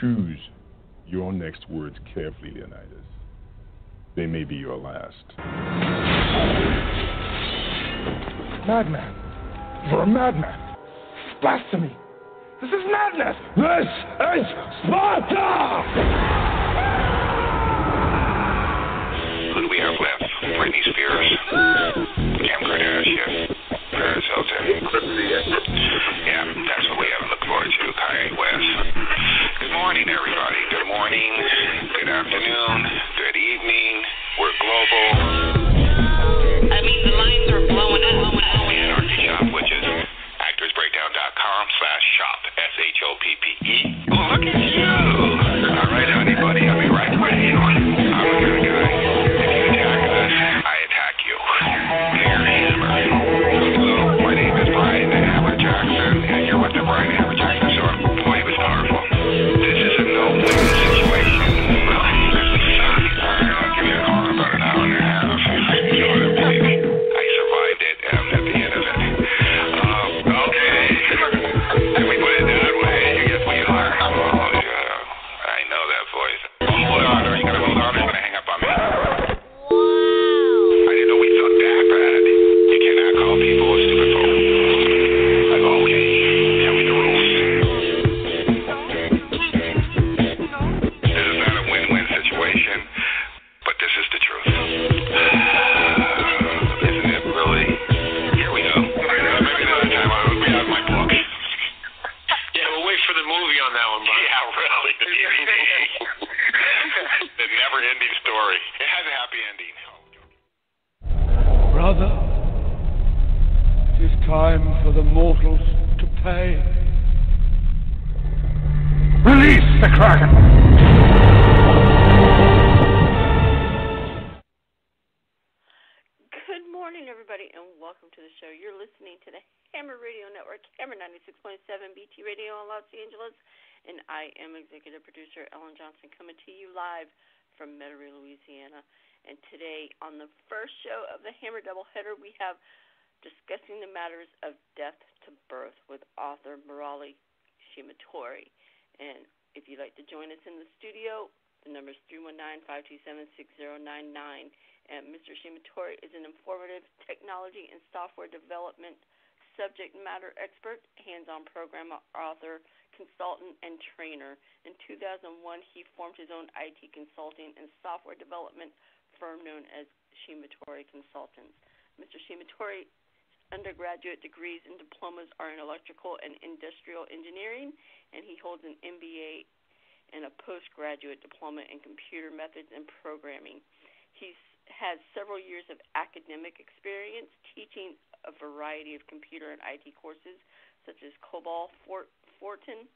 Choose your next words carefully, Leonidas. They may be your last. Madman. You're a madman. Blasphemy. This is madness. This is Sparta! Who do we have left? Britney Spears, Kim Kardashian, Paris Hilton. Yeah, that's what we have to look forward to. Kanye West. Good morning, everybody. Good morning. Good afternoon. Good evening. We're global. I mean, the lines are blowing up. Anarchy Shop, which is actorsbreakdown.com/shop, SHOPPE. Oh, look at you. All right, honey, buddy. I'll be right with you. I'm the kind of guy. If you attack us, I attack you. Dear Hammer. Hello, my name is Brian Hammer Jackson, and you're with the Brian Hammer Jackson Show. Boy, he was powerful. This is a no-win situation. I'll give you a call in about an hour and a half. I survived it at the end of it. Okay. Can we put it that way? You guess we are. Oh, yeah. I know that voice. Hold on. Are you going to hold on or are you going to hang up on me? Wow. I didn't know we thought that bad. You cannot call people a stupid phone. Like, okay. Tell me the rules. This is not a win-win situation, but this is the truth. Isn't it really? Here we go. Maybe another time I'll read out my book. Yeah, we'll wait for the movie on that one, Brian. Yeah, really. The never-ending story. It has a happy ending. Brother, it is time for the mortals to pay. Release the Kraken! Good morning, everybody, and welcome to the show. You're listening to the Hammer Radio Network, Hammer 96.7 BT Radio in Los Angeles, and I am executive producer Ellen Johnson coming to you live from Metairie, Louisiana. And today, on the first show of the Hammer Doubleheader, we have Discussing the Matters of Death to Birth with author Murali Shimatori. And if you'd like to join us in the studio, the number is 319-527-6099. And Mr. Shimatori is an informative technology and software development subject matter expert, hands-on program author, consultant, and trainer. In 2001, he formed his own IT consulting and software development firm known as Shimatori Consultants. Mr. Shimatori's undergraduate degrees and diplomas are in electrical and industrial engineering, and he holds an MBA and a postgraduate diploma in computer methods and programming. He has several years of academic experience teaching a variety of computer and IT courses such as COBOL, Fortran,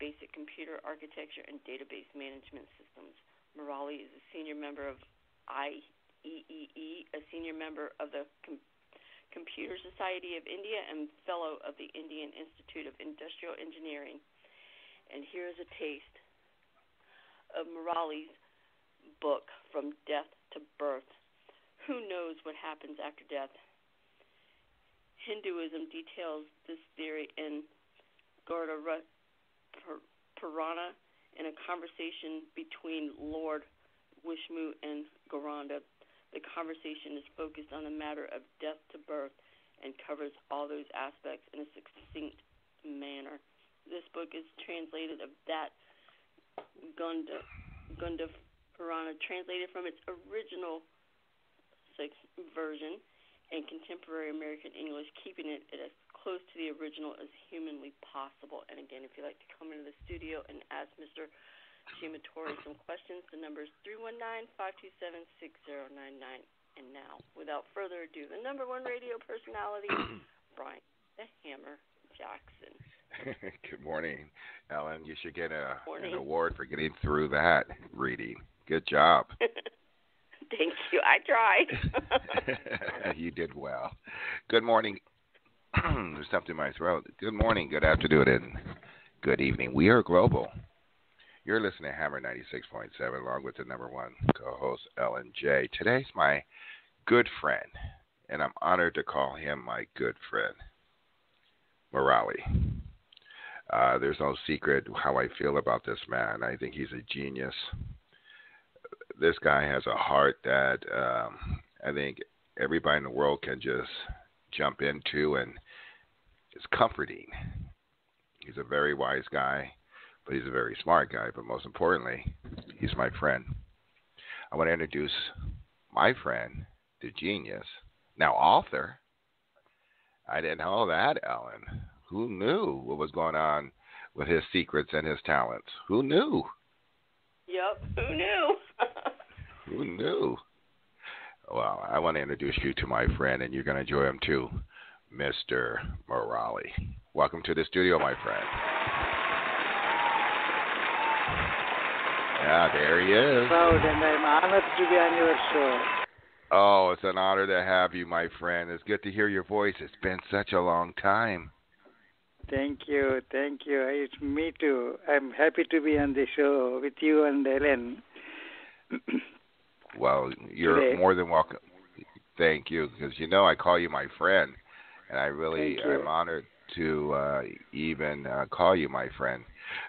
basic computer architecture, and database management systems. Murali is a senior member of IEEE, a senior member of the Computer Society of India, and fellow of the Indian Institute of Industrial Engineering. And here's a taste of Murali's book, From Death to Birth. Who knows what happens after death? Hinduism details this theory in Garuda Purrana in a conversation between Lord Vishnu and Garuda. The conversation is focused on the matter of death to birth and covers all those aspects in a succinct manner. This book is translated of that Garuda Purrana, translated from its original version in contemporary American English, keeping it as close to the original as humanly possible. And again, if you'd like to come into the studio and ask Mr. Shimatori some questions, the number is 319-527-6099. And now, without further ado, the number one radio personality, Brian the Hammer Jackson. Good morning, Ellen. You should get an award for getting through that reading. Good job. Thank you. I tried. You did well. Good morning. There's something in my throat. Good morning, good afternoon, and good evening. We are global. You're listening to Hammer 96.7 along with the number one co-host, Ellen J. Today's my good friend, and I'm honored to call him my good friend, Murali. There's no secret how I feel about this man. I think he's a genius. This guy has a heart that I think everybody in the world can just jump into, and it's comforting. He's a very wise guy, but he's a very smart guy. But most importantly, he's my friend. I want to introduce my friend, the genius, now author. I didn't know that, Ellen. Who knew what was going on with his secrets and his talents? Who knew? Yep, who knew? Who knew? Well, I want to introduce you to my friend, and you're going to enjoy him too, Mr. Morali. Welcome to the studio, my friend. Yeah, there he is. Proud, and I'm honored to be on your show. Oh, it's an honor to have you, my friend. It's good to hear your voice. It's been such a long time. Thank you. It's me too. I'm happy to be on the show with you and Ellen. Well, you're today. More than welcome. Thank you, because I call you my friend, and I'm honored to even call you my friend.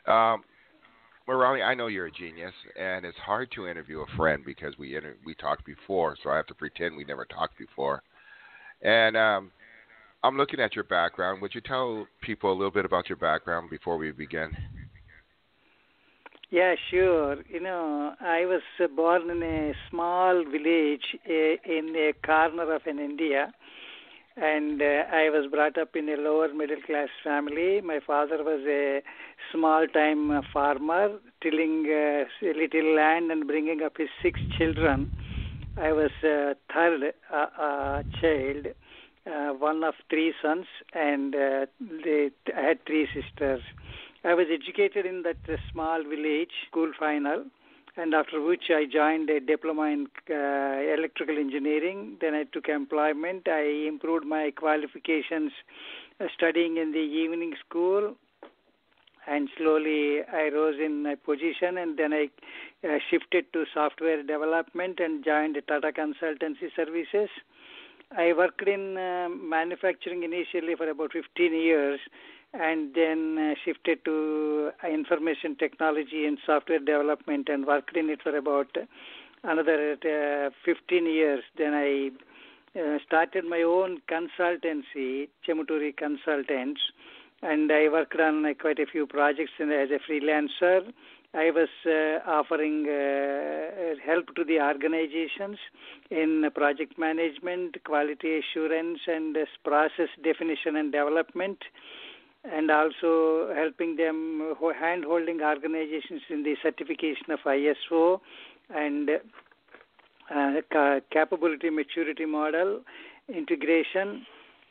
Morali, I know you're a genius, and it's hard to interview a friend because we talked before, so I have to pretend we never talked before. And I'm looking at your background. Would you tell people a little bit about your background before we begin? Yeah, sure. I was born in a small village in a corner of India, and I was brought up in a lower middle class family. My father was a small-time farmer, tilling a little land and bringing up his 6 children. I was third child, one of 3 sons, and I had 3 sisters. I was educated in that small village, school final, and after which I joined a diploma in electrical engineering. Then I took employment. I improved my qualifications studying in the evening school, and slowly I rose in my position, and then I shifted to software development and joined Tata Consultancy Services. I worked in manufacturing initially for about 15 years, and then shifted to information technology and software development and worked in it for about another 15 years. Then I started my own consultancy, Chemuturi Consultants, and I worked on quite a few projects as a freelancer. I was offering help to the organizations in project management, quality assurance, and process definition and development, and also helping them, hand-holding organizations in the certification of ISO and capability maturity model integration,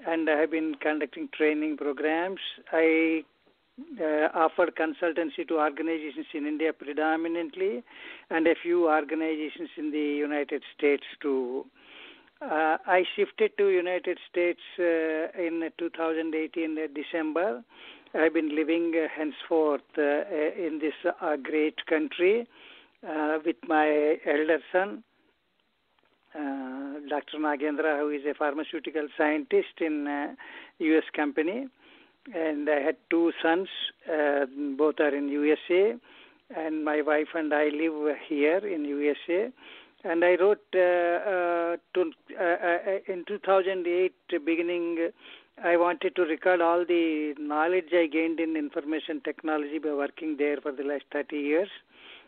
and I have been conducting training programs. I offered consultancy to organizations in India predominantly, and a few organizations in the United States too. I shifted to United States in 2018 December. I've been living henceforth in this great country with my elder son, Dr. Nagendra, who is a pharmaceutical scientist in U.S. company. And I had 2 sons, both are in USA, and my wife and I live here in USA. And I wrote in 2008 beginning, I wanted to record all the knowledge I gained in information technology by working there for the last 30 years.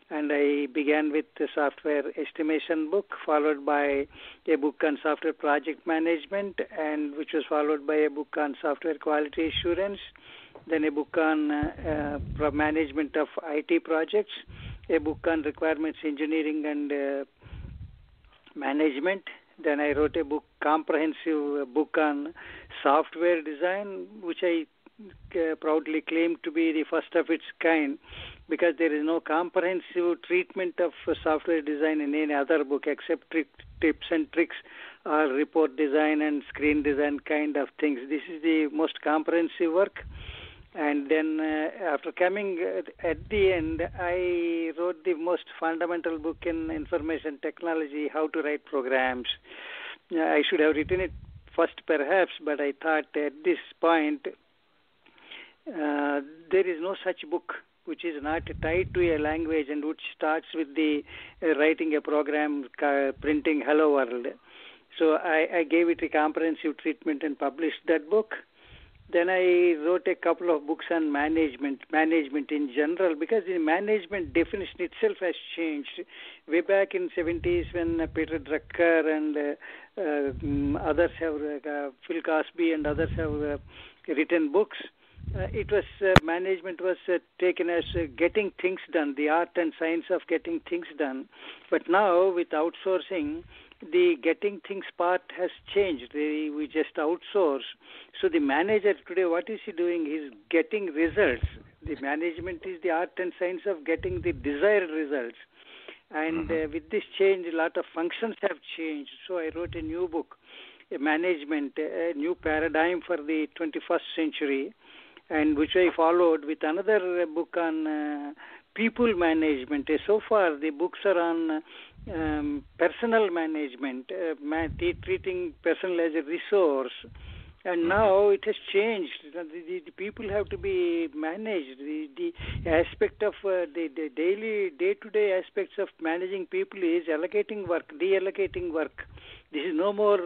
And I began with the software estimation book, followed by a book on software project management, and which was followed by a book on software quality assurance, then a book on management of IT projects, a book on requirements engineering and management. Then I wrote a comprehensive book on software design, which I proudly claim to be the first of its kind, because there is no comprehensive treatment of software design in any other book except tips and tricks or report design and screen design kind of things. This is the most comprehensive work. And then after coming at the end, I wrote the most fundamental book in information technology, How to Write Programs. I should have written it first perhaps, but I thought at this point there is no such book which is not tied to a language and which starts with the writing a program, printing Hello World. So I gave it a comprehensive treatment and published that book. Then I wrote a couple of books on management in general, because the management definition itself has changed. Way back in 70s when Peter Drucker and others have, Phil Cosby and others have written books, it was management was taken as getting things done, the art and science of getting things done. But now with outsourcing, the getting things part has changed. We just outsource. So the manager today, what is he doing? He's getting results. The management is the art and science of getting the desired results. And with this change, a lot of functions have changed. So I wrote a new book, a management, a new paradigm for the 21st century, and which I followed with another book on people management. So far, the books are on personal management, treating personal as a resource. And now it has changed. The people have to be managed. The aspect of the daily, day-to-day aspects of managing people is allocating work, deallocating work. This is no more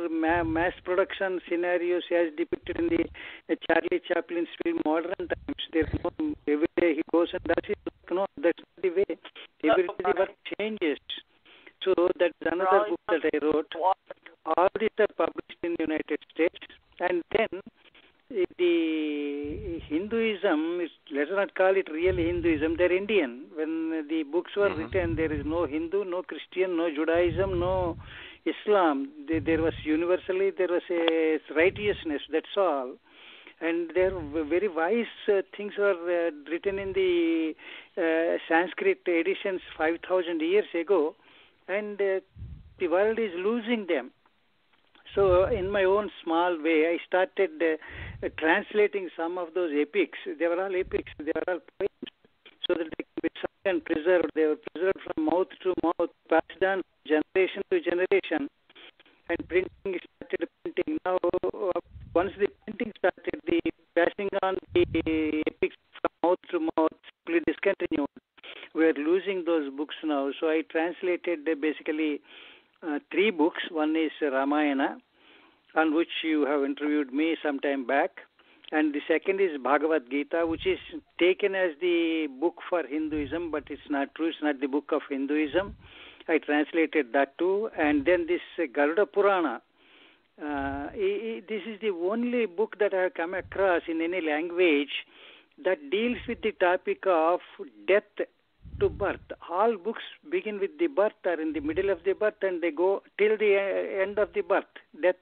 mass production scenarios as depicted in the Charlie Chaplin's film Modern Times. There's no, every day he goes and does his work. No, that's not the way. Every day the work changes. So that's another book that I wrote. All these are published in the United States. And then the Hinduism, let's not call it really Hinduism, they're Indian. When the books were written, there is no Hindu, no Christian, no Judaism, no Islam. There was universally, there was a righteousness, that's all. And there are very wise things were written in the Sanskrit editions 5,000 years ago, and the world is losing them. So in my own small way, I started translating some of those epics. They were all epics, they were all poems, so that they can be sung and preserved. They were preserved from mouth to mouth, passed on generation to generation. And printing started printing. Now, once the printing started, the passing on the epics from mouth to mouth simply discontinued. We are losing those books now. So I translated basically 3 books. One is Ramayana, on which you have interviewed me some time back. And the second is Bhagavad Gita, which is taken as the book for Hinduism, but it's not true. It's not the book of Hinduism. I translated that too. And then this Garuda Purrana. This is the only book that I have come across in any language that deals with the topic of death to birth. All books begin with the birth or in the middle of the birth, and they go till the end of the birth, death.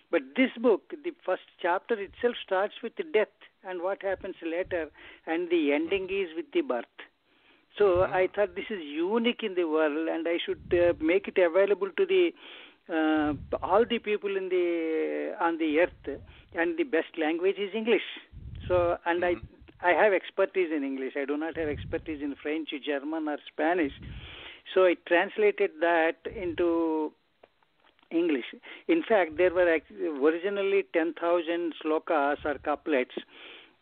But this book, the first chapter itself starts with the death and what happens later, and the ending is with the birth. So I thought this is unique in the world, and I should make it available to the all the people in on the earth. And the best language is English. So, and I have expertise in English. I do not have expertise in French, German, or Spanish. So I translated that into English. In fact, there were originally 10,000 slokas or couplets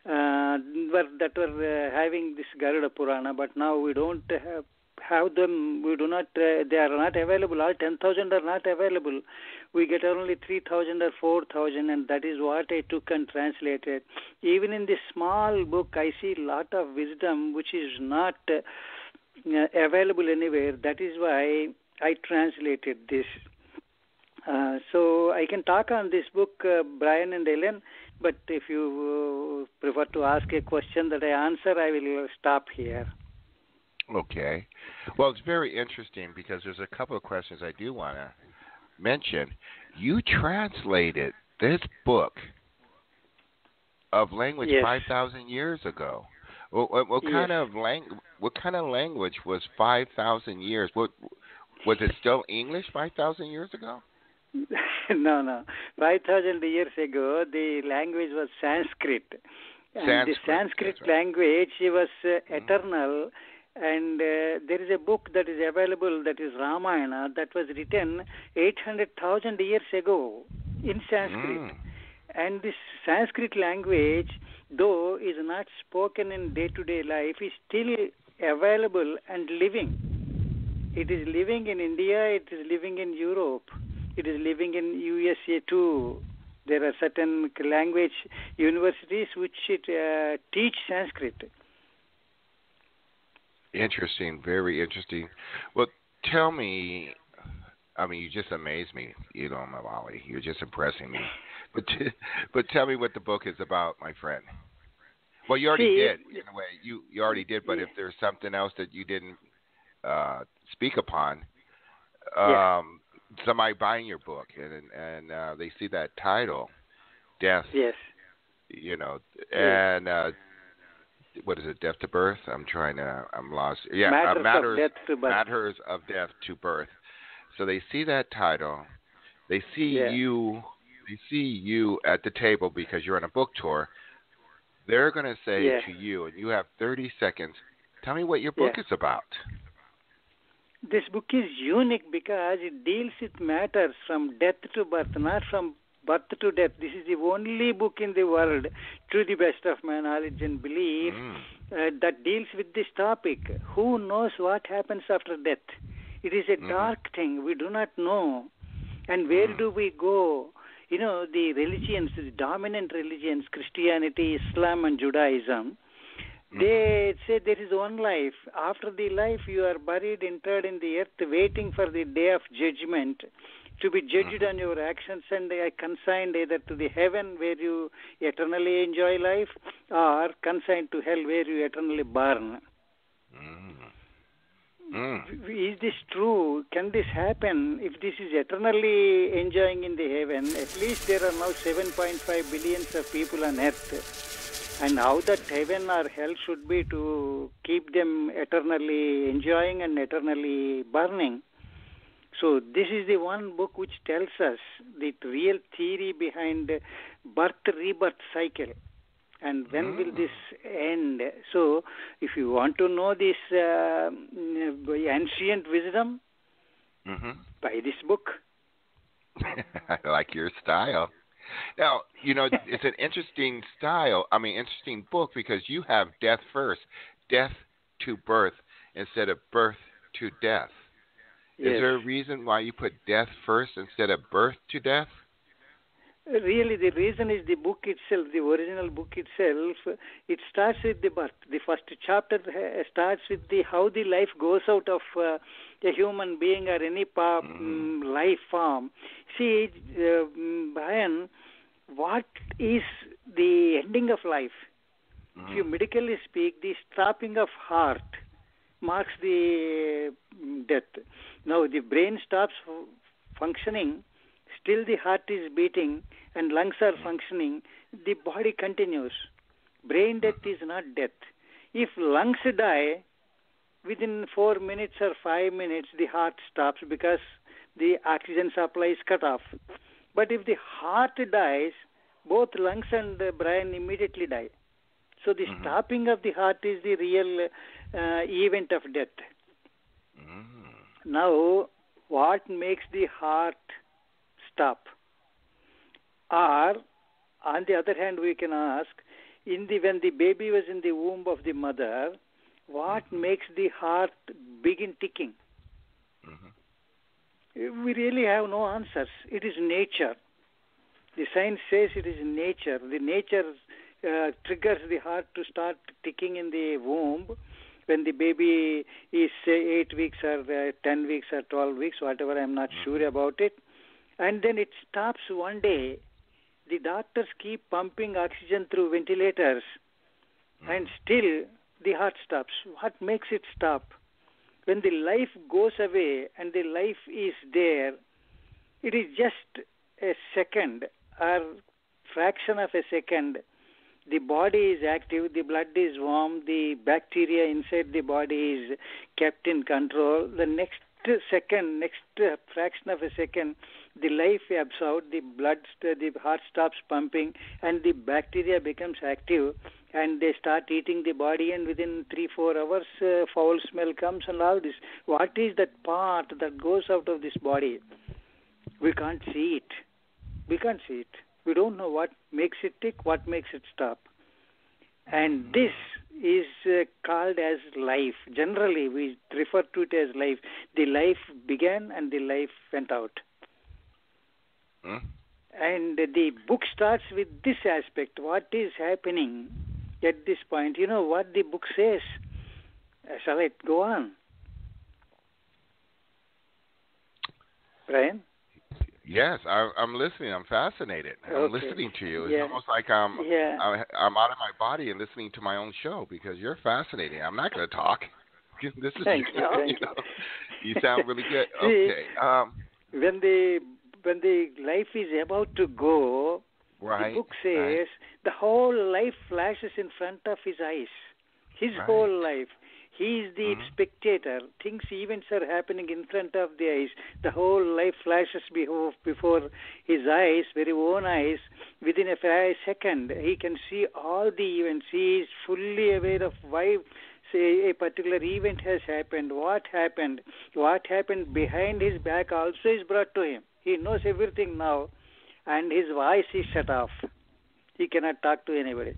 that were having this Garuda Purana, but now we don't have them. We do not. They are not available. All 10,000 are not available. We get only 3,000 or 4,000, and that is what I took and translated. Even in this small book, I see a lot of wisdom which is not available anywhere. That is why I translated this. So I can talk on this book, Brian and Ellen, but if you prefer to ask a question that I answer, I will stop here. Okay. Well, it's very interesting because there's a couple of questions I do want to mention. You translated this book of language 5,000 years ago. What kind of language was 5,000 years? Was it still English 5,000 years ago? No. 5,000 years ago, the language was Sanskrit. And the Sanskrit language was eternal. And there is a book that is available that is Ramayana that was written 800,000 years ago in Sanskrit. And this Sanskrit language though is not spoken in day-to-day life, is still available and living. It is living in India, it is living in Europe, it is living in USA too. There are certain language universities which teach Sanskrit. Interesting, very interesting. Well, tell me, I mean, you just amaze me, Mawali. You're just impressing me. But tell me what the book is about, my friend. Well, you already did, in a way. You already did, but if there's something else that you didn't speak upon, somebody buying your book and they see that title, Death. Yes. And what is it, Death to Birth? I'm lost. Yeah, Matters of Death to Birth. Matters of Death to Birth. So they see that title. They see you. They see you at the table because you're on a book tour. They're going to say to you, and you have 30 seconds, tell me what your book is about. This book is unique because it deals with matters from death to birth, not from birth to death. This is the only book in the world, to the best of my knowledge and belief, that deals with this topic. Who knows what happens after death? It is a dark thing. We do not know. And where do we go? The religions, the dominant religions, Christianity, Islam, and Judaism, they say there is one life. After the life, you are buried, interred in the earth, waiting for the day of judgment to be judged on your actions, and they are consigned either to the heaven where you eternally enjoy life, or consigned to hell where you eternally burn. Is this true? Can this happen? If this is eternally enjoying in the heaven, at least there are now 7.5 billions of people on earth. And how that heaven or hell should be to keep them eternally enjoying and eternally burning. So this is the one book which tells us the real theory behind birth-rebirth cycle. And when will this end? So, if you want to know this ancient wisdom, buy this book. I like your style. Now, it's an interesting interesting book because you have death first, death to birth instead of birth to death. Yes. Is there a reason why you put death first instead of birth to death? Really, the reason is the book itself, the original book itself. It starts with the birth. The first chapter starts with how the life goes out of a human being or any life form. See, Brian, what is the ending of life? If you medically speak, the stopping of heart marks the death. Now, the brain stops functioning. Still the heart is beating and lungs are functioning, the body continues. Brain death is not death. If lungs die, within 4 minutes or 5 minutes, the heart stops because the oxygen supply is cut off. But if the heart dies, both lungs and the brain immediately die. So the stopping of the heart is the real event of death. Now, what makes the heart stop? Or, on the other hand, we can ask, when the baby was in the womb of the mother, what makes the heart begin ticking? We really have no answers. It is nature. The science says it is nature. The nature triggers the heart to start ticking in the womb when the baby is, say, 8 weeks or 10 weeks or 12 weeks, whatever, I'm not sure about it. And then it stops one day. The doctors keep pumping oxygen through ventilators, and still the heart stops. What makes it stop? When the life goes away and the life is there, it is just a second or fraction of a second. The body is active, the blood is warm, the bacteria inside the body is kept in control. The next second, next fraction of a second, the life ebbs out, the heart stops pumping, and the bacteria becomes active, and they start eating the body, and within 3-4 hours, foul smell comes and all this. What is that part that goes out of this body? We can't see it. We can't see it. We don't know what makes it tick, what makes it stop. And this is called as life. Generally, we refer to it as life. The life began and the life went out. And the book starts with this aspect. What is happening at this point? You know what the book says. Shall I go on? Brian? Yes, I'm listening. I'm fascinated. I'm Okay. listening to you. It's almost like I'm out of my body and listening to my own show because you're fascinating. I'm not going to talk. This is Thank you. You sound really good. See, Okay. When the life is about to go, right, the book says the whole life flashes in front of his eyes. His whole life. He is the spectator. Things, events are happening in front of the eyes. The whole life flashes before his eyes, very own eyes. Within a second, he can see all the events. He is fully aware of why, say, a particular event has happened, what happened behind his back also is brought to him. He knows everything now, and his voice is shut off. He cannot talk to anybody.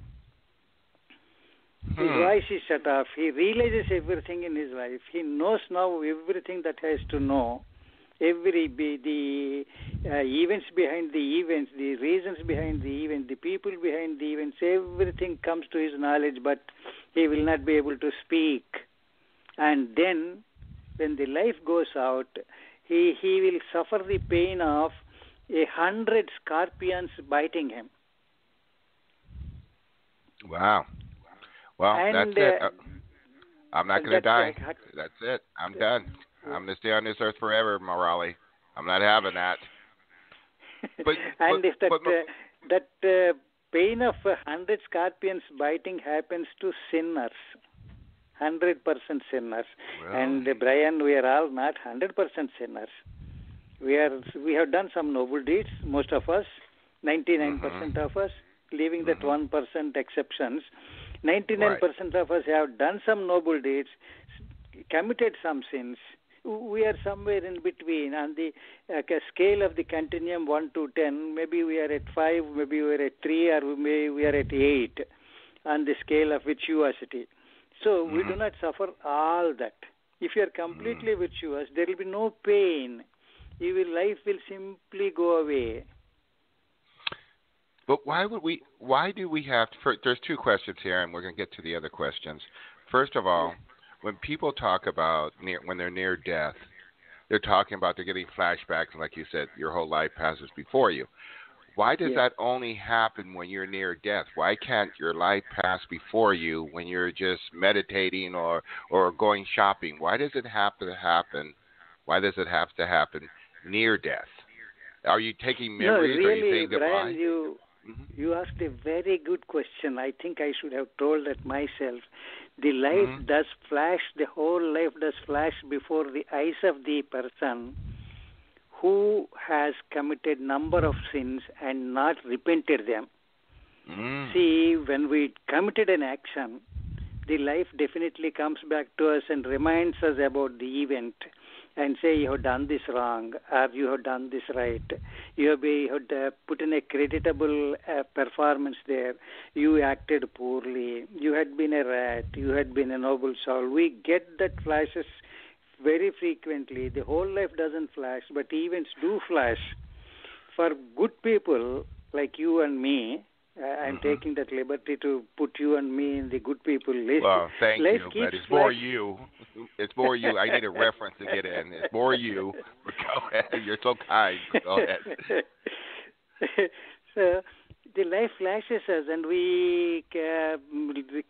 His voice is shut off. He realizes everything in his life. He knows now everything that has to know. The events behind the events, the reasons behind the event, the people behind the events, everything comes to his knowledge, but he will not be able to speak. And then, when the life goes out, he will suffer the pain of 100 scorpions biting him. Wow. Well, and, that's it. I'm not going to die. That's it. I'm done. I'm going to stay on this earth forever, Morale. I'm not having that. If that pain of 100 scorpions biting happens to sinners, 100% sinners. Really? And Brian, we are all not 100% sinners. We have done some noble deeds, most of us, 99% of us, leaving that 1% exceptions. 99% of us have done some noble deeds, committed some sins. We are somewhere in between on the scale of the continuum 1 to 10. Maybe we are at 5, maybe we are at 3, or maybe we are at 8 on the scale of virtuosity. So we do not suffer all that. If you are completely virtuous, there will be no pain. Life will simply go away. But why do we have there's two questions here, and we're going to get to the other questions. First of all, when people talk about when they're near death, they're talking about they're getting flashbacks, and like you said, your whole life passes before you. Why does that only happen when you're near death? Why can't your life pass before you when you're just meditating or going shopping? Why does it have to happen? Why does it have to happen near death? Are you taking memories? No, really, are you saying goodbye? Brian, you asked a very good question. I think I should have told that myself. The life does flash, the whole life does flash before the eyes of the person who has committed number of sins and not repented them. See, when we committed an action, the life definitely comes back to us and reminds us about the event and say, you have done this wrong, or you have done this right. You have put in a creditable performance there. You acted poorly. You had been a rat. You had been a noble soul. We get that flashes very frequently. The whole life doesn't flash, but events do flash. For good people like you and me, I'm taking that liberty to put you and me in the good people list. Well, thank life you, but it's more you. It's more you. I need a reference to get in. It's more you. But go ahead. You're so kind. Go ahead. So the life flashes us, and we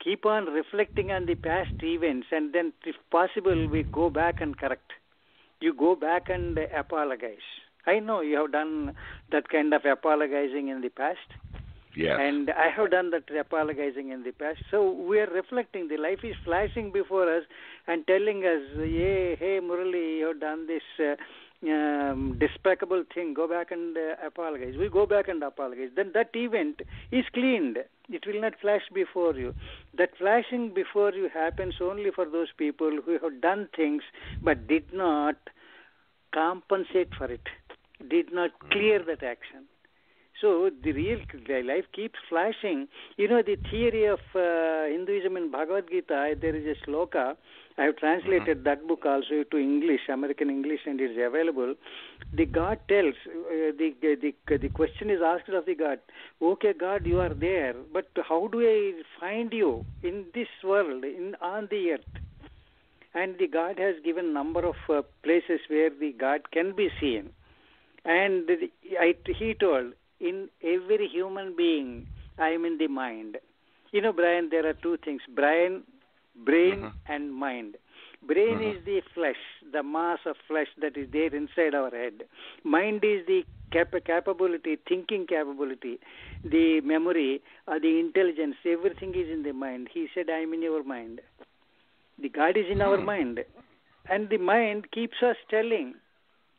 keep on reflecting on the past events, and then, if possible, we go back and correct. You go back and apologize. I know you have done that kind of apologizing in the past. Yes. And I have done that apologizing in the past. So we are reflecting. The life is flashing before us and telling us, hey, Murali, you have done this despicable thing. Go back and apologize. We go back and apologize. Then that event is cleaned. It will not flash before you. That flashing before you happens only for those people who have done things but did not compensate for it, did not clear that action. So the real life keeps flashing. The theory of Hinduism in Bhagavad Gita, there is a sloka. I have translated that book also to English, American English, and it is available. The God tells, the question is asked of the God, okay, God, you are there, but how do I find you in this world, on the earth? And the God has given number of places where the God can be seen. And he told, in every human being, I am in the mind. Brian, there are two things, brain and mind. Brain is the flesh, the mass of flesh that is there inside our head. Mind is the capability, thinking capability, the memory, the intelligence, everything is in the mind. He said, I am in your mind. The God is in our mind. And the mind keeps us telling.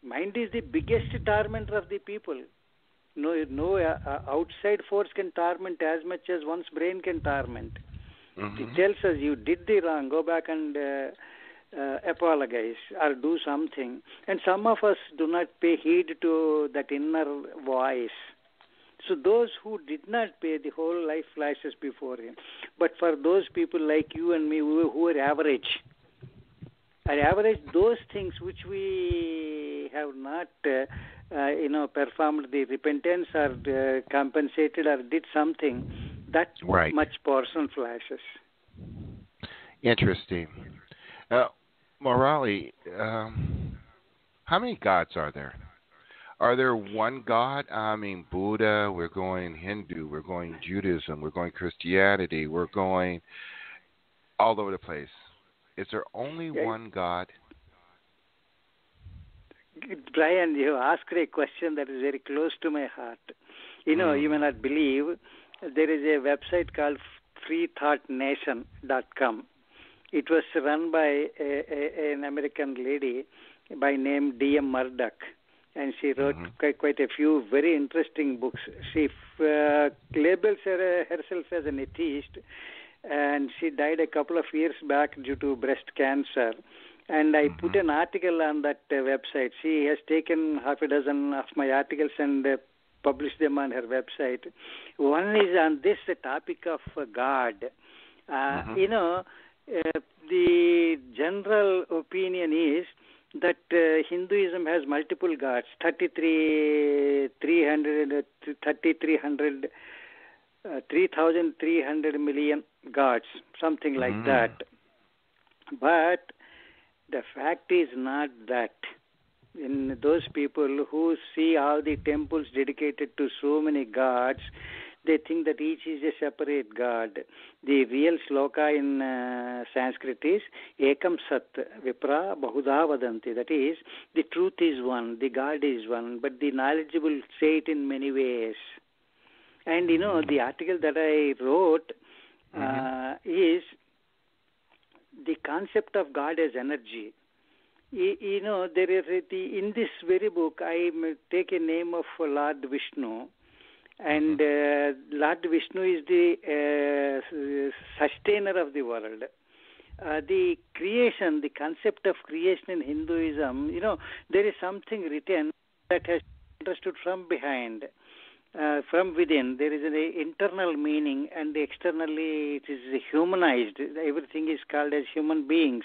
Mind is the biggest tormentor of the people. No outside force can torment as much as one's brain can torment. It tells us you did the wrong, go back and apologize or do something. And some of us do not pay heed to that inner voice. So those who did not pay, the whole life flashes before him. But for those people like you and me who are average, those things which we have not performed the repentance or compensated or did something, that much portion flashes. Interesting. Morali, how many gods are there? Are there one God? I mean, Buddha, we're going Hindu, we're going Judaism, we're going Christianity, we're going all over the place. Is there only one God? Brian, you asked a question that is very close to my heart. You may not believe, there is a website called freethoughtnation.com. It was run by an American lady by name D.M. Murdoch, and she wrote quite a few very interesting books. She labels herself as an atheist, and she died a couple of years back due to breast cancer. And I put an article on that website. She has taken half a dozen of my articles and published them on her website. One is on this topic of God. The general opinion is that Hinduism has multiple gods, 3,300 million gods, something like that. But the fact is not that. In those people who see all the temples dedicated to so many gods, they think that each is a separate god. The real sloka in Sanskrit is Ekam Sat, Vipra Bahuda Vadanti. That is, the truth is one, the God is one, but the knowledgeable say it in many ways. And the article that I wrote is the concept of God as energy. There is in this very book, I take a name of Lord Vishnu. And Lord Vishnu is the sustainer of the world. The creation, the concept of creation in Hinduism, there is something written that has understood from behind, from within. There is an internal meaning, and externally it is humanized. Everything is called as human beings.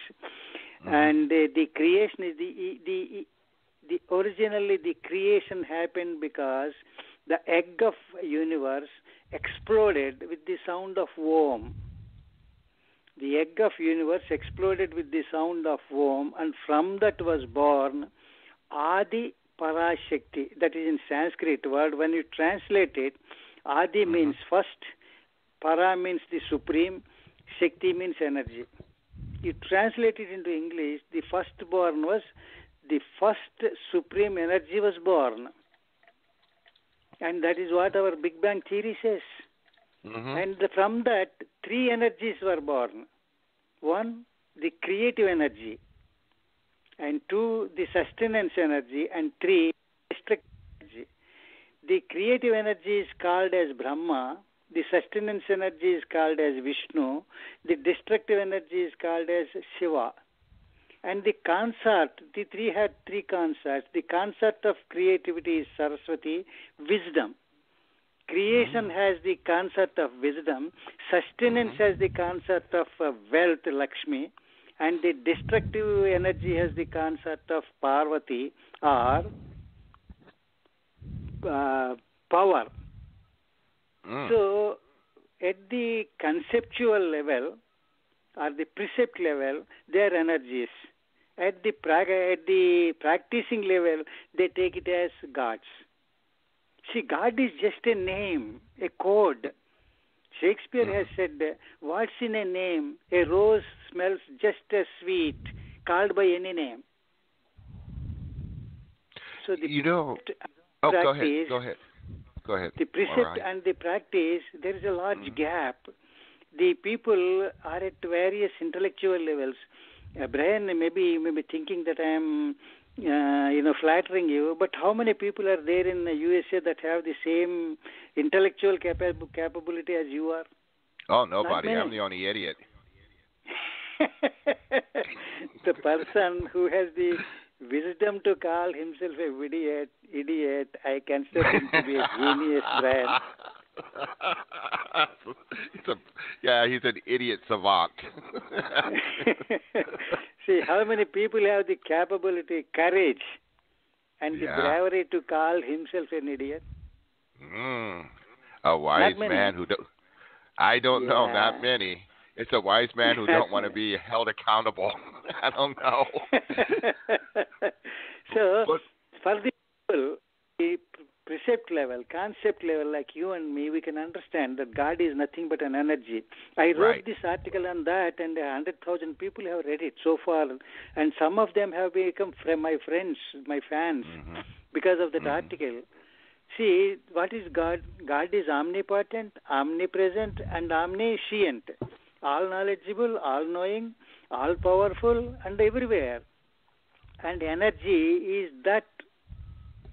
And the creation is the originally the creation happened because the egg of universe exploded with the sound of Om. The egg of universe exploded with the sound of Om, and from that was born Adi Parashakti. That is in Sanskrit word. When you translate it, Adi means first, Para means the supreme, Shakti means energy. You translate it into English, the firstborn was, the first supreme energy was born. And that is what our Big Bang theory says. And from that, three energies were born. One, the creative energy. And two, the sustenance energy. And three, destructive energy. The creative energy is called as Brahma. The sustenance energy is called as Vishnu. The destructive energy is called as Shiva. And the consort, the three had three consorts. The consort of creativity is Saraswati, wisdom. Creation has the concept of wisdom, sustenance has the concept of wealth, Lakshmi, and the destructive energy has the concept of Parvati or power. So, at the conceptual level or the precept level, they are energies. At the practicing level, they take it as gods. See, God is just a name, a code. Shakespeare has said, what's in a name? A rose smells just as sweet, called by any name. So the go ahead. The precept and the practice, there is a large gap. The people are at various intellectual levels. Brian, maybe you may be thinking that I am, flattering you, but how many people are there in the USA that have the same intellectual capability as you are? Oh, nobody. I'm the only idiot. The person who has the wisdom to call himself a idiot, I consider him to be a genius, Brian. He's an idiot savant. See, how many people have the capability, courage, and the bravery to call himself an idiot? A wise man who don't... I don't know, not many. It's a wise man who don't want to be held accountable. I don't know. So, for the people, the precept level, concept level, like you and me, we can understand that God is nothing but an energy. I wrote this article on that, and 100,000 people have read it so far, and some of them have become my friends, my fans, because of that article. See, what is God? God is omnipotent, omnipresent, and omniscient. All knowledgeable, all knowing, all powerful, and everywhere. And energy is that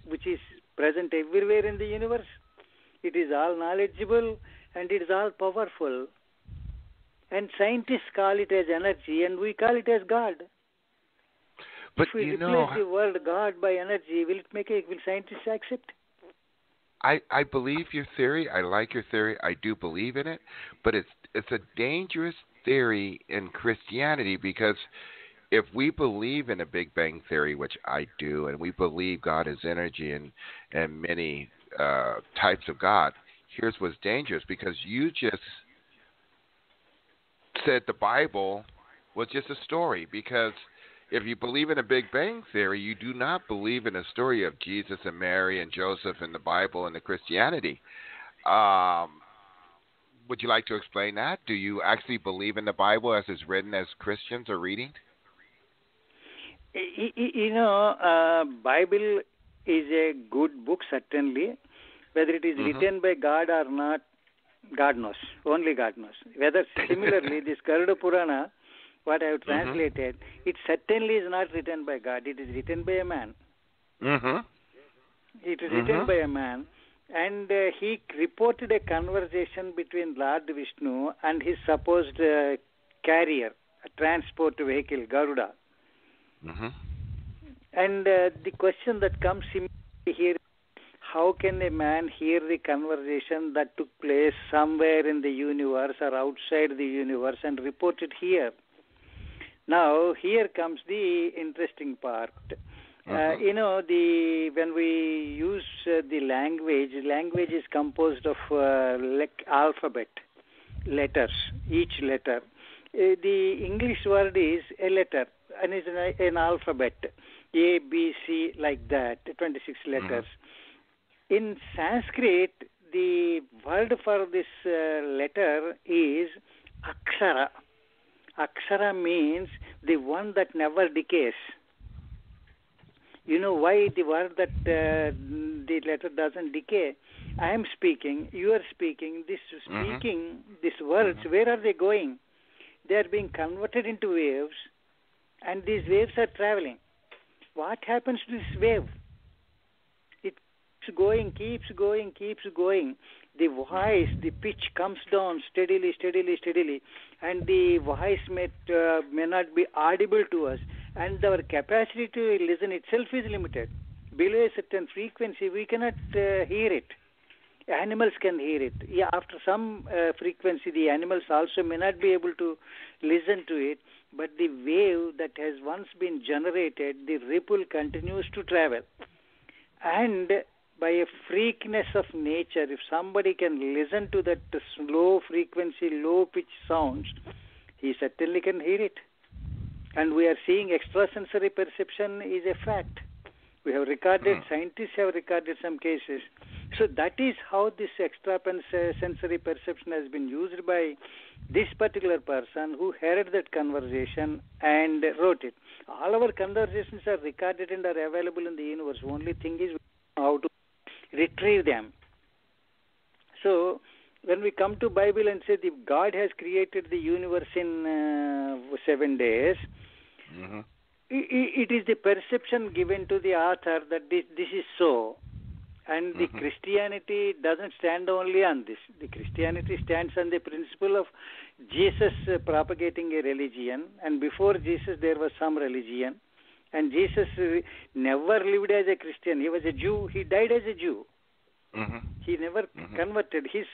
which is present everywhere in the universe. It is all knowledgeable and it is all powerful. And scientists call it as energy and we call it as God. But if we replace the word God by energy, will scientists accept? I believe your theory. I like your theory. I do believe in it. But it's a dangerous theory in Christianity, because if we believe in a Big Bang Theory, which I do, and we believe God is energy and many types of God, here's what's dangerous, because you just said the Bible was just a story. Because if you believe in a Big Bang Theory, you do not believe in a story of Jesus and Mary and Joseph and the Bible and the Christianity. Would you like to explain that? Do you actually believe in the Bible as it's written, as Christians are reading? Bible is a good book, certainly. Whether it is written by God or not, God knows. Only God knows. Whether similarly, this Garuda Purrana, what I have translated, it certainly is not written by God. It is written by a man. It is written by a man. And he reported a conversation between Lord Vishnu and his supposed carrier, a transport vehicle, Garuda. And the question that comes immediately here, how can a man hear the conversation that took place somewhere in the universe or outside the universe and report it here? Now, here comes the interesting part. When we use the language is composed of alphabet, letters, each letter. The English word is a letter, and is an alphabet, A, B, C, like that, 26 letters. In Sanskrit, the word for this letter is akshara. Akshara means the one that never decays. You know why the word that the letter doesn't decay? I am speaking, you are speaking, these words, where are they going? They are being converted into waves, and these waves are traveling. What happens to this wave? It keeps going. The voice, the pitch comes down steadily, and the voice may not be audible to us, and our capacity to listen itself is limited. Below a certain frequency, we cannot hear it. Animals can hear it. Yeah, after some frequency, the animals also may not be able to listen to it, but the wave that has once been generated, the ripple continues to travel. And by a freakness of nature, if somebody can listen to that slow frequency, low pitch sounds, he certainly can hear it. And we are seeing extrasensory perception is a fact. We have recorded, scientists have recorded some cases. So that is how this extrasensory perception has been used by this particular person who heard that conversation and wrote it. All our conversations are recorded and are available in the universe. Only thing is how to retrieve them. So when we come to Bible and say that God has created the universe in 7 days, it is the perception given to the author that this is so. And the Christianity doesn't stand only on this. The Christianity stands on the principle of Jesus propagating a religion. And before Jesus, there was some religion. And Jesus never lived as a Christian. He was a Jew. He died as a Jew. He never converted. His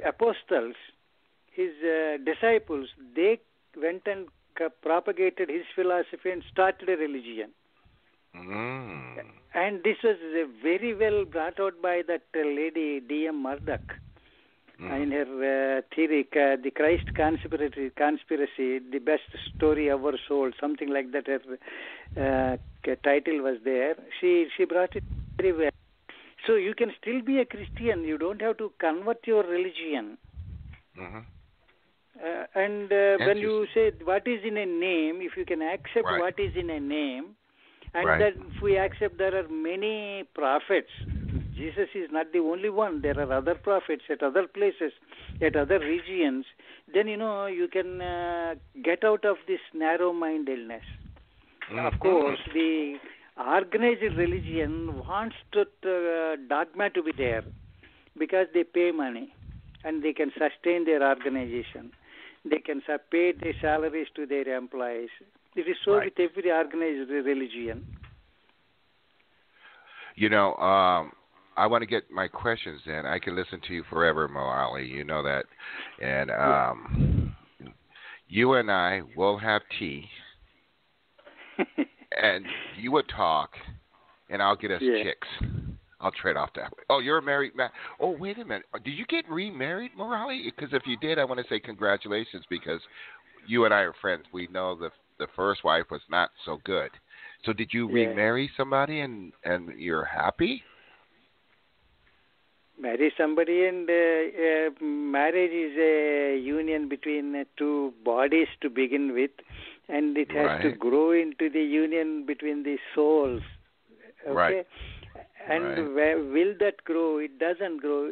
apostles, his disciples, they went and propagated his philosophy and started a religion. And this was very well brought out by that lady D.M. Murdoch in her theory, The Christ Conspiracy, the best story ever sold, something like that. Her title was there. She brought it very well. So you can still be a Christian. You don't have to convert your religion. And when you say what is in a name, if you can accept what is in a name, and that if we accept there are many prophets, Jesus is not the only one. There are other prophets at other places, at other regions. Then, you can get out of this narrow-mindedness. Of course, the organized religion wants dogma to be there because they pay money and they can sustain their organization. They can pay their salaries to their employees. It is so with every organized religion. I want to get my questions in. I can listen to you forever, Mo Ali. You know that. And you and I will have tea. And you would talk, and I'll get us chicks. I'll trade off that way. Oh, you're a married man. Oh, wait a minute. Did you get remarried, Mo Ali? Because if you did, I want to say congratulations because you and I are friends. We know the first wife was not so good. So did you remarry somebody and you're happy? Marry somebody, and marriage is a union between two bodies to begin with, and it has to grow into the union between the souls. Okay? And will that grow? It doesn't grow.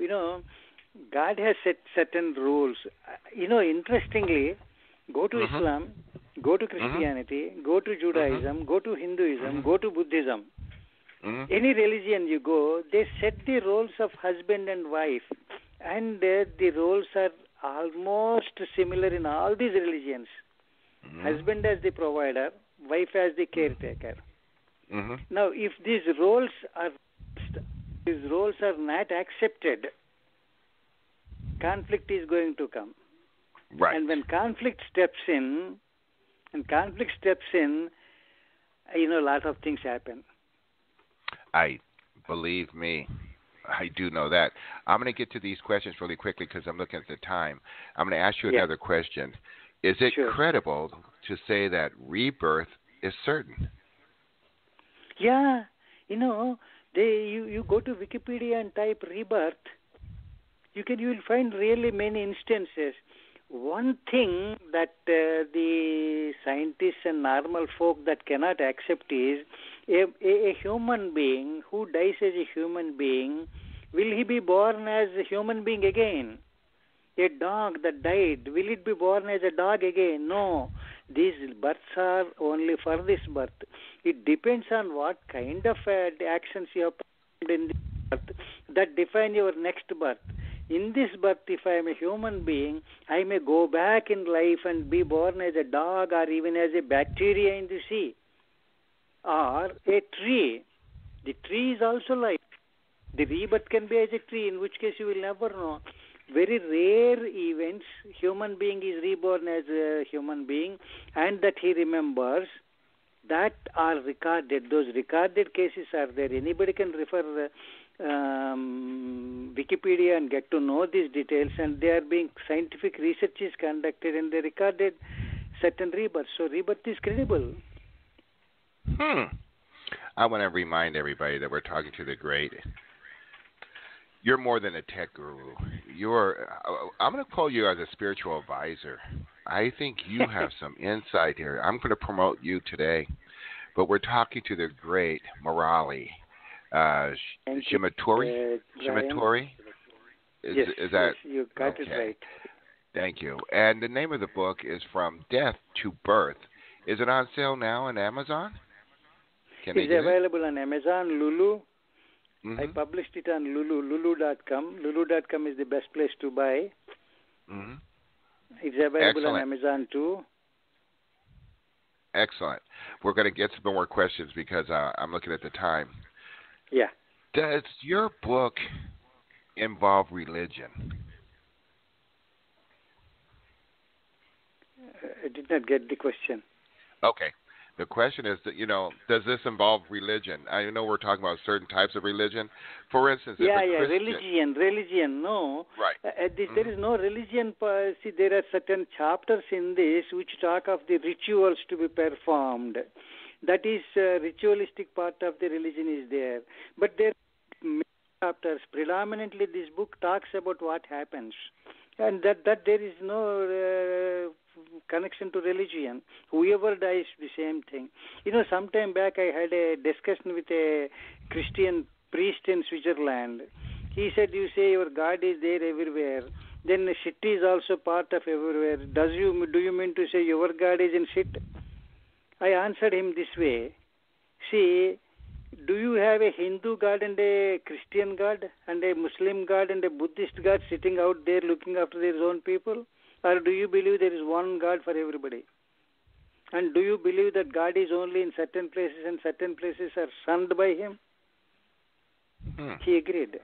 God has set certain rules. Interestingly, go to Islam, go to Christianity, go to Judaism, go to Hinduism, go to Buddhism. Any religion you go, they set the roles of husband and wife, and the roles are almost similar in all these religions. Husband as the provider, wife as the caretaker. Now, if these roles are not accepted, conflict is going to come. And when conflict steps in, a lot of things happen. Believe me, I do know that. I'm going to get to these questions really quickly because I'm looking at the time. I'm going to ask you another question. Is it credible to say that rebirth is certain? Yeah. You go to Wikipedia and type rebirth, you will find really many instances. One thing that the scientists and normal folk that cannot accept is a human being who dies as a human being, will he be born as a human being again? A dog that died, will it be born as a dog again? No. These births are only for this birth. It depends on what kind of actions you have performed in this birth that define your next birth. In this birth, if I am a human being, I may go back in life and be born as a dog or even as a bacteria in the sea. Or a tree. The tree is also life. The rebirth can be trajectory, in which case you will never know. Very rare events, human being is reborn as a human being, and that he remembers, that are recorded. Those recorded cases are there. Anybody can refer Wikipedia and get to know these details, and they are being scientific research is conducted, and they recorded certain rebirths. So rebirth is credible. I want to remind everybody that we're talking to the great. You're more than a tech guru. I'm going to call you as a spiritual advisor. I think you have some insight here. I'm going to promote you today. But we're talking to the great Murali Shimatori. Shimatori? Yes, that? Yes, you got it right. Thank you. And the name of the book is From Death to Birth. Is it on sale now on Amazon? It's available on Amazon, Lulu. I published it on Lulu.com. Lulu.com is the best place to buy. It's available on Amazon too. Excellent. We're going to get some more questions because I'm looking at the time. Yeah. Does your book involve religion? I did not get the question. Okay. The question is that, does this involve religion? I know we're talking about certain types of religion. For instance, religion, no. Right. There is no religion. See, there are certain chapters in this which talk of the rituals to be performed. That is, ritualistic part of the religion is there. But there are many chapters. Predominantly, this book talks about what happens. And that there is no connection to religion. Whoever dies, the same thing. Some time back I had a discussion with a Christian priest in Switzerland. He said, you say your God is there everywhere. Then shit is also part of everywhere. Do you mean to say your God is in shit? I answered him this way. See, do you have a Hindu God and a Christian God and a Muslim God and a Buddhist God sitting out there looking after their own people? Or do you believe there is one God for everybody? And do you believe that God is only in certain places and certain places are shunned by him? He agreed.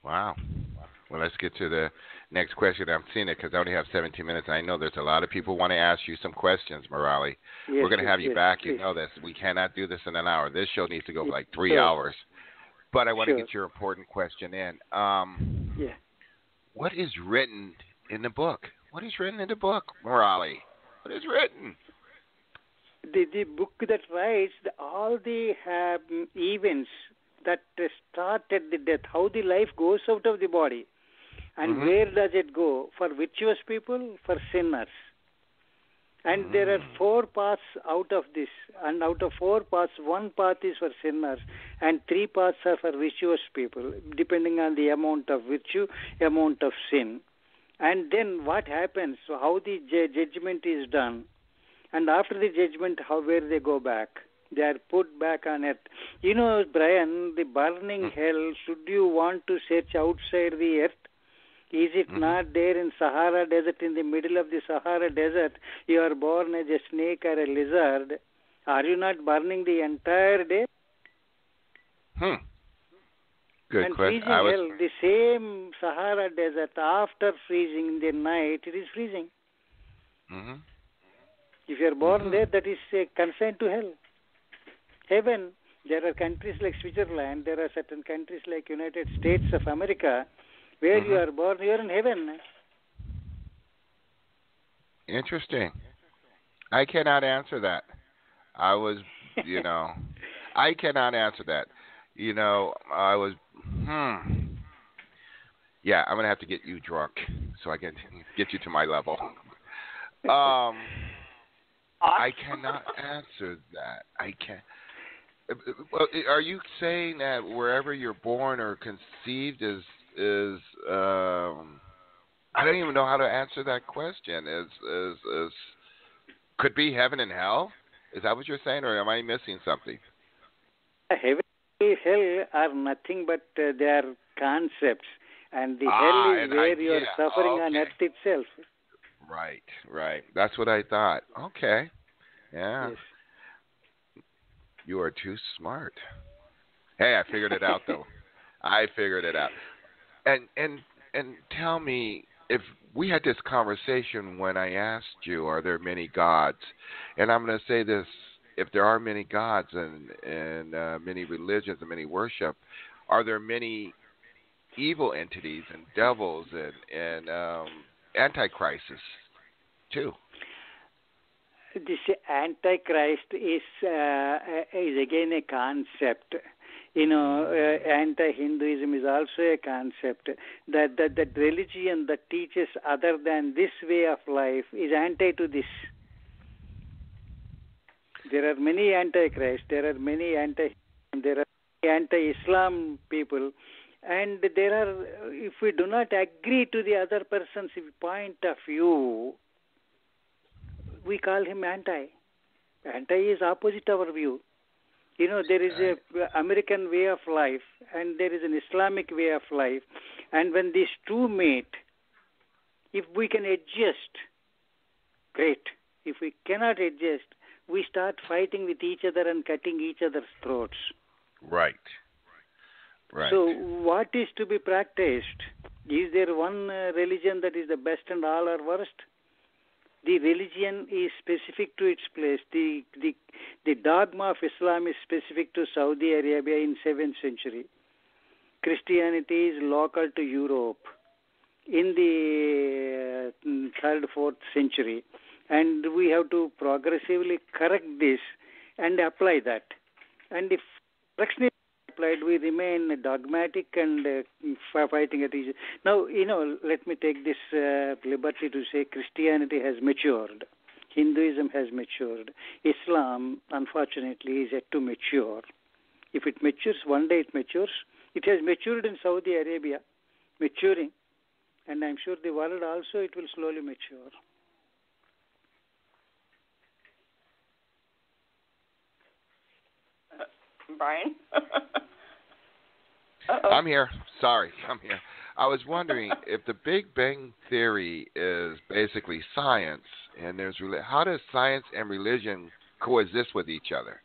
Wow. Well, let's get to the next question. I'm seeing it because I only have 17 minutes. I know there's a lot of people want to ask you some questions, Murali. We're going to have you back. You know this. We cannot do this in an hour. This show needs to go for like 3 hours. But I want to get your important question in. What is written in the book? What is written in the book, Murali? What is written? The book that writes all the events that started the death, how the life goes out of the body, and where does it go? For virtuous people, for sinners. And there are 4 paths out of this. And out of 4 paths, 1 path is for sinners and 3 paths are for virtuous people, depending on the amount of virtue, amount of sin. And then what happens, so how the judgment is done. And after the judgment, where they go back. They are put back on earth. Brian, the burning hell, should you want to search outside the earth? Is it not there in Sahara Desert, in the middle of the Sahara Desert? You are born as a snake or a lizard. Are you not burning the entire day? Good and question. Freezing hell, the same Sahara Desert, after freezing in the night, it is freezing. If you are born there, that is consigned to hell. Heaven, there are countries like Switzerland, there are certain countries like United States of America, where you are born, you are in heaven. Interesting. I cannot answer that. I cannot answer that. Yeah, I'm going to have to get you drunk so I can get you to my level. I cannot answer that. I can't. Well, are you saying that wherever you're born or conceived is I don't even know how to answer that question. Is could be heaven and hell? Is that what you're saying, or am I missing something? Heaven and hell are nothing but they are concepts, and the hell is where you are suffering on earth itself. Right. That's what I thought. Okay. Yeah. Yes. You are too smart. Hey, I figured it out though. I figured it out. And tell me, if we had this conversation when I asked you, are there many gods? And I'm going to say this: if there are many gods and many religions and many worship, are there many evil entities and devils and antichrists too? This Antichrist is again a concept. Anti-Hinduism is also a concept. That religion that teaches other than this way of life is anti to this. There are many Antichrists. There are many anti-Islam people. And there are, if we do not agree to the other person's point of view, we call him anti. Anti is opposite our view. There is a American way of life and there is an Islamic way of life. And when these two meet, if we can adjust, great. If we cannot adjust, we start fighting with each other and cutting each other's throats. Right. So what is to be practiced? Is there one religion that is the best and all are worst? The religion is specific to its place. The dogma of Islam is specific to Saudi Arabia in 7th century. Christianity is local to Europe in the 3rd, 4th century. And we have to progressively correct this and apply that. And if correction is applied, we remain dogmatic and fighting at each other. Now, let me take this liberty to say Christianity has matured. Hinduism has matured. Islam, unfortunately, is yet to mature. If it matures, one day it matures. It has matured in Saudi Arabia, maturing. And I'm sure the world also, it will slowly mature. Brian? I'm here. Sorry, I'm here. I was wondering if the Big Bang Theory is basically science, and how does science and religion coexist with each other?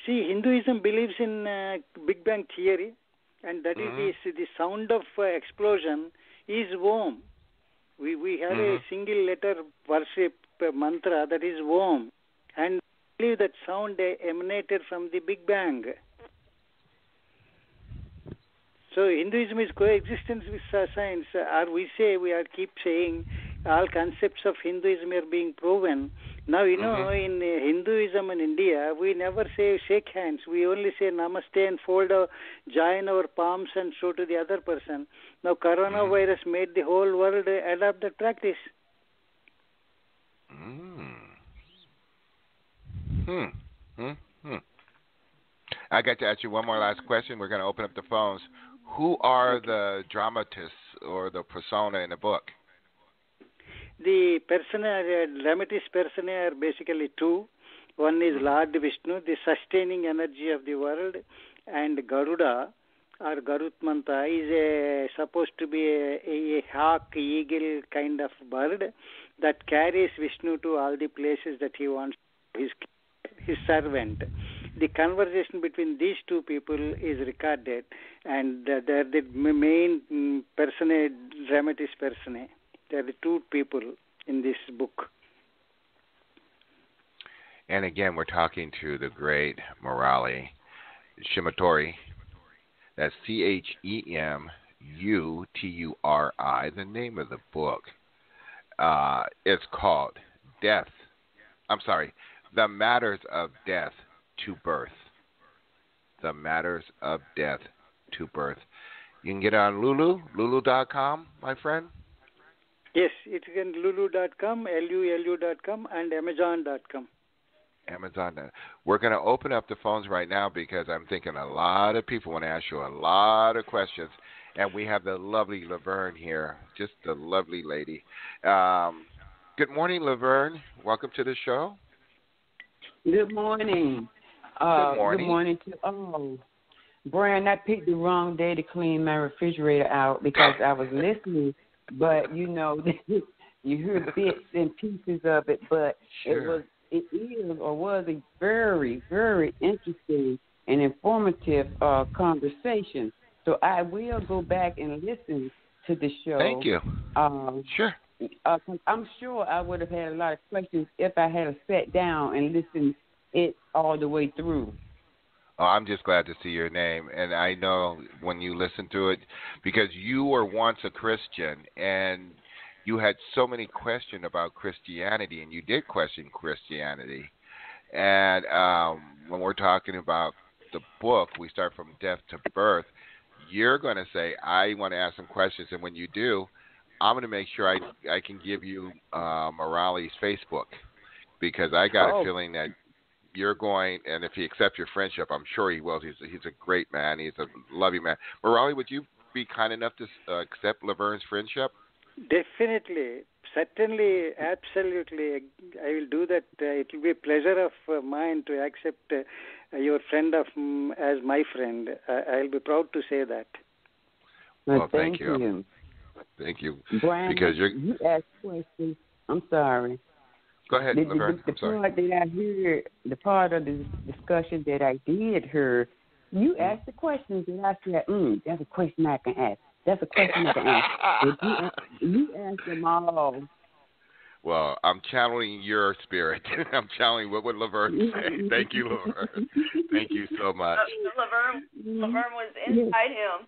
See, Hinduism believes in Big Bang Theory, and that is the sound of explosion is Om. We have a single letter worship mantra that is Om, and we believe that sound emanated from the Big Bang. So Hinduism is coexistence with science, or we keep saying all concepts of Hinduism are being proven. Now, in Hinduism in India, we never say shake hands. We only say namaste and join our palms and show to the other person. Now, coronavirus made the whole world adopt that practice. I got to ask you one more last question. We're going to open up the phones. Who are the dramatists or the persona in the book? The dramatist persona are basically two. One is Lord Vishnu, the sustaining energy of the world, and Garuda or Garutmanta is supposed to be a hawk, eagle kind of bird that carries Vishnu to all the places that he wants, his servant. The conversation between these two people is recorded, and they're the main dramatist persona. They're the two people in this book. And again, we're talking to the great Murali Shimaturi. That's CHEMUTURI, the name of the book. It's called The Matters of Death to Birth. The Matters of Death to Birth. You can get it on lulu.com, my friend? Yes, it's in lulu.com, lulu.com, and amazon.com. Amazon. We're going to open up the phones right now because I'm thinking a lot of people want to ask you a lot of questions. And we have the lovely Laverne here, just a lovely lady. Good morning, Laverne. Welcome to the show. Good morning. Good morning. Good morning to all. Brian, I picked the wrong day to clean my refrigerator out because I was listening, but you heard bits and pieces of it, but sure. it was a very, very interesting and informative conversation. So I will go back and listen to the show. Thank you. Sure. 'Cause I'm sure I would have had a lot of questions if I had sat down and listened it all the way through. Oh, I'm just glad to see your name, and I know when you listen to it, because you were once a Christian, and you had so many questions about Christianity, and you did question Christianity. And when we're talking about the book, we start from death to birth. You're going to say, I want to ask some questions, and when you do, I'm going to make sure I can give you Morales' Facebook, because I got a feeling that you're going, and if he accepts your friendship, I'm sure he will. He's a great man. He's a loving man. Morales, would you be kind enough to accept Laverne's friendship? Definitely. Certainly. Absolutely. I will do that. It will be a pleasure of mine to accept your friend as my friend. I'll be proud to say that. Well, thank you. Thank you. Brian, because you asked questions. I'm sorry. Go ahead, Laverne. I'm sorry. Part that I heard, the part of the discussion that I did hear, you asked the questions and I said, that's a question I can ask. That's a question I can ask. But you asked them all. Well, I'm channeling your spirit. I'm channeling what would Laverne say. Thank you, Laverne. Thank you so much. Laverne was inside him.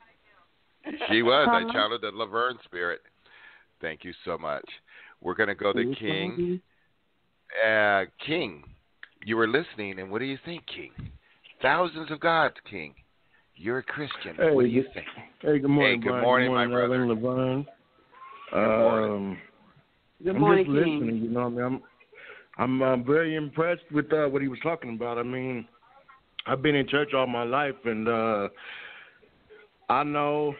She was. I channeled the Laverne spirit. Thank you so much. We're going to go to King. King, you were listening, and what do you think, King? Thousands of gods, King. You're a Christian. Hey, what do you think? Hey, good morning, Good morning, my brother. Laverne. Good I'm morning, just King. listening. You know, what I mean, I'm very impressed with what he was talking about. I mean, I've been in church all my life, and I know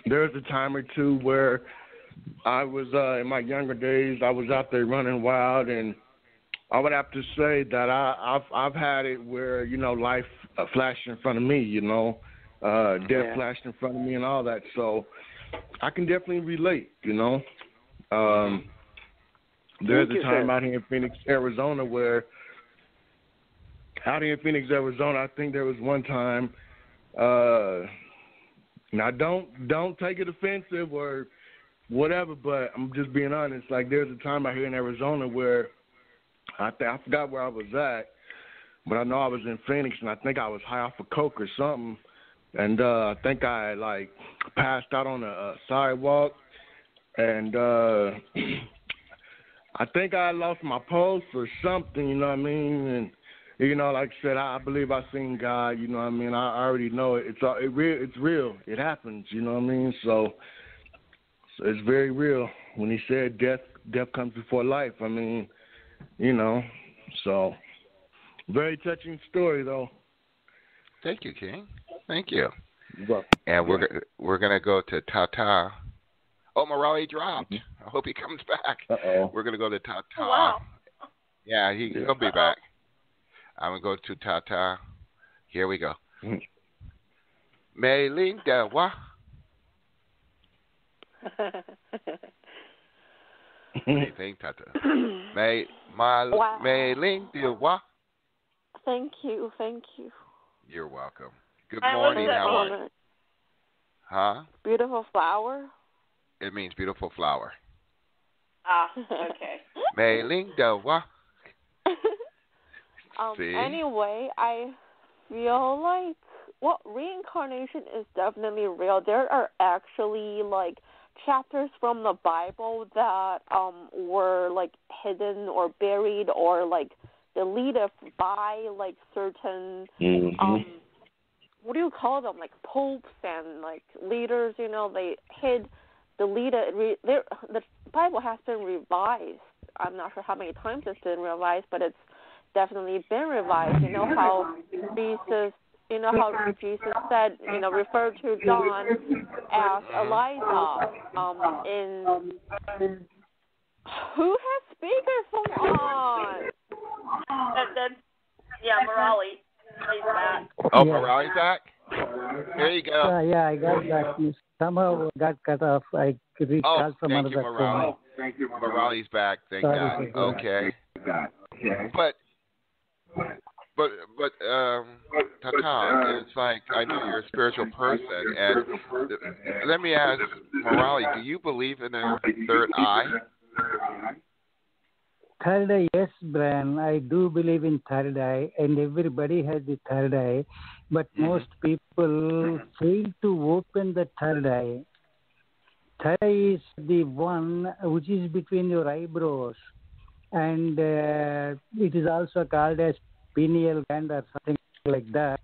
there's a time or two where I was in my younger days. I was out there running wild, and I would have to say that I've had it where life flashed in front of me. Death flashed in front of me, and all that. So I can definitely relate. There's a time out here in Phoenix, Arizona, I think there was one time. Now don't take it offensive or whatever, but I'm just being honest. Like, there's a time out here in Arizona where I forgot where I was at, but I know I was in Phoenix, and I think I was high off of coke or something, and I think I passed out on a sidewalk, and I think I lost my pulse or something. You know what I mean? And like I said, I believe I seen God. You know what I mean? I already know it. It's real. It happens. You know what I mean? So it's very real. When he said death comes before life, I mean, so very touching story, though. Thank you, King. Thank you. You're welcome. And we're gonna go to Tata. Oh, Morale dropped. I hope he comes back. Uh-oh. We're gonna go to Tata. Oh, wow. Yeah, he'll be back. I'm gonna go to Tata. Here we go. Me linda wa. What do you think, Tata? Wow. Me linda wa. Thank you. You're welcome. Good morning. How are you? Huh? Beautiful flower. It means beautiful flower. Ah, okay. Me linda wa. See? Anyway, I feel like reincarnation is definitely real. There are actually chapters from the Bible that were hidden or buried or deleted by certain what do you call them, popes and leaders. They deleted. The Bible has been revised. I'm not sure how many times it's been revised, but it's definitely been revised. How Jesus said, referred to John as Elijah. Who has speakerphone on? Morale. He's back. Oh, Morale's back? There you go. I got that. Somehow got cut off. I recalled from thank another you, Morale. Thank you, Morale's back. Thank God. Okay. But Tatam, it's like I know you're a spiritual person, and let me ask Morali, do you believe in a third eye? Third eye, yes, Brian. I do believe in third eye, and everybody has the third eye, but most people fail to open the third eye. Third eye is the one which is between your eyebrows, and it is also called as pineal gland or something like that.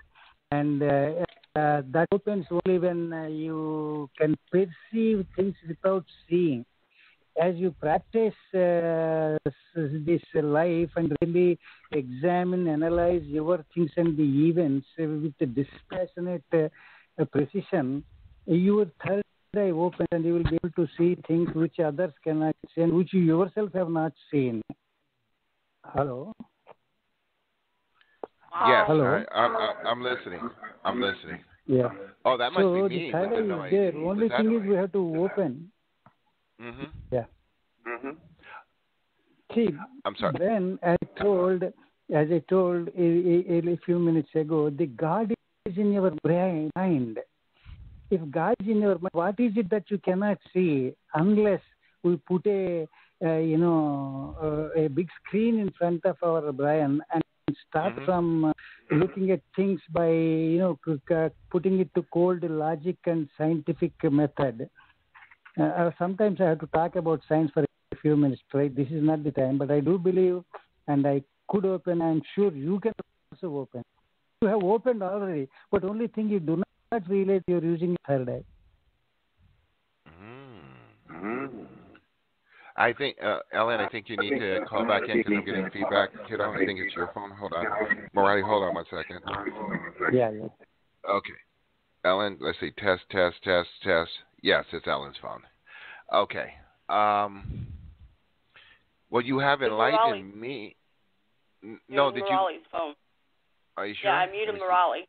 And that opens only when you can perceive things without seeing. As you practice this life and really examine, analyze your things and the events with a dispassionate precision, your third eye opens and you will be able to see things which others cannot see and which you yourself have not seen. Hello? Yes, hello? I'm listening. I'm listening. Yeah. Oh, that must so be me the third with the eye noise. is there. Only thing is we have to open. Mm-hmm. Yeah. Mm-hmm. See, I'm sorry. Then as I told a few minutes ago, the God is in your brain, mind. If God is in your mind, what is it that you cannot see unless we put a big screen in front of our brain and start from looking at things by putting it to cold logic and scientific method. Sometimes I have to talk about science for a few minutes, right? This is not the time, but I do believe, and I could open. I'm sure you can also open. You have opened already, but only thing you do not realize you're using third eye. I think, Ellen, I think you need to call back in because I'm getting feedback. Kiddo, I think it's your phone. Hold on. Morali, hold on 1 second. Yeah. Okay. Ellen, let's see. Test. Yes, it's Ellen's phone. Okay. Well, you have enlightened me. No, did you? Morali's phone. Are you sure? Yeah, I muted Morali.